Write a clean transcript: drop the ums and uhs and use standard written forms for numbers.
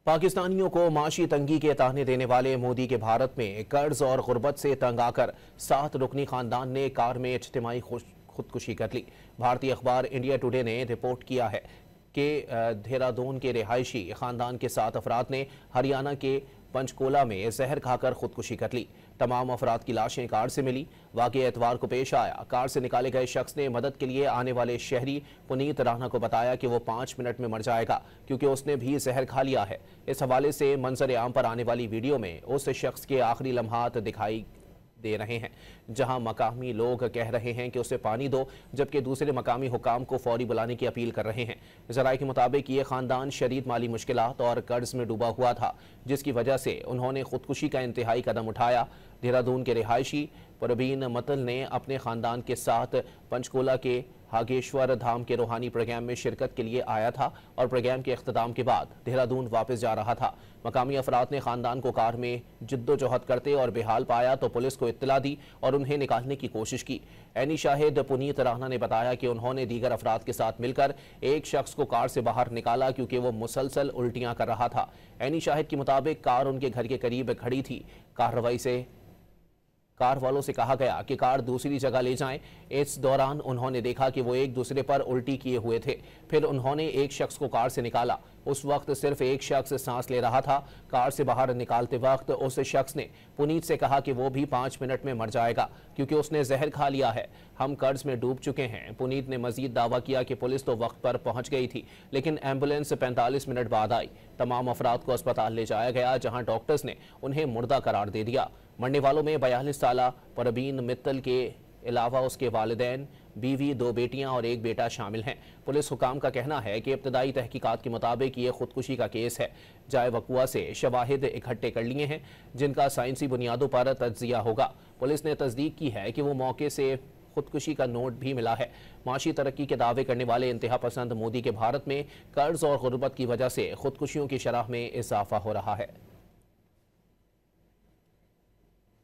पाकिस्तानियों को माशी तंगी के ताने देने वाले मोदी के भारत में कर्ज और गुर्बत से तंग आकर 7 रुकनी खानदान ने कार में इज्तिमाई खुदकुशी कर ली। भारतीय अखबार इंडिया टुडे ने रिपोर्ट किया है कि देहरादून के रिहायशी खानदान के 7 अफराद ने हरियाणा के पंचकोला में जहर खाकर खुदकुशी कर ली। तमाम अफराद की लाशें कार से मिली। वाक़या एतवार को पेश आया। कार से निकाले गए शख्स ने मदद के लिए आने वाले शहरी पुनीत राणा को बताया कि वो 5 मिनट में मर जाएगा क्योंकि उसने भी जहर खा लिया है। इस हवाले से मंजर आम पर आने वाली वीडियो में उस शख्स के आखिरी लम्हात दिखाई दे रहे हैं, जहां मकामी लोग कह रहे हैं कि उसे पानी दो, जबकि दूसरे मकामी हुकाम को फौरी बुलाने की अपील कर रहे हैं। ज़राए के मुताबिक ये खानदान शदीद माली मुश्किलात और कर्ज में डूबा हुआ था, जिसकी वजह से उन्होंने खुदकुशी का इंतहाई कदम उठाया। देहरादून के रिहायशी परवीन मतल ने अपने खानदान के साथ पंचकोला के हागेश्वर धाम के रूहानी प्रोग्राम में शिरकत के लिए आया था और प्रोग्राम के अख्ताम के बाद देहरादून वापस जा रहा था। मकामी अफराद ने खानदान को कार में जिद्दोजहद करते और बेहाल पाया तो पुलिस को इत्तला दी और उन्हें निकालने की कोशिश की। ऐनी शाहिद पुनीत राणा ने बताया कि उन्होंने दीगर अफराद के साथ मिलकर एक शख्स को कार से बाहर निकाला क्योंकि वो मुसलसल उल्टियां कर रहा था। ऐनी शाहिद के मुताबिक कार उनके घर के करीब खड़ी थी। कार्रवाई से कार वालों से कहा गया कि कार दूसरी जगह ले जाएं। इस दौरान उन्होंने देखा कि वो एक दूसरे पर उल्टी किए हुए थे। फिर उन्होंने एक शख्स को कार से निकाला। उस वक्त सिर्फ एक शख्स सांस ले रहा था। कार से बाहर निकालते वक्त उस शख्स ने पुनीत से कहा कि वो भी 5 मिनट में मर जाएगा क्योंकि उसने जहर खा लिया है। हम कर्ज में डूब चुके हैं। पुनीत ने मजीद दावा किया कि पुलिस तो वक्त पर पहुंच गई थी, लेकिन एम्बुलेंस 45 मिनट बाद आई। तमाम अफराद को अस्पताल ले जाया गया, जहाँ डॉक्टर्स ने उन्हें मुर्दा करार दे दिया। मरने वालों में 42 साला परवीन मित्तल के अलावा उसके वालिदैन, बीवी, 2 बेटियां और 1 बेटा शामिल हैं। पुलिस हुकाम का कहना है कि इब्तदाई तहकीकात के मुताबिक ये खुदकुशी का केस है। जाए वक़ुआ से शवाहिद इकट्ठे कर लिए हैं, जिनका साइंसी बुनियादों पर तज्जिया होगा। पुलिस ने तस्दीक की है कि वो मौके से खुदकुशी का नोट भी मिला है। माशी तरक्की के दावे करने वाले इंतहा पसंद मोदी के भारत में कर्ज और गुर्बत की वजह से खुदकुशियों की शरह में इजाफा हो रहा है।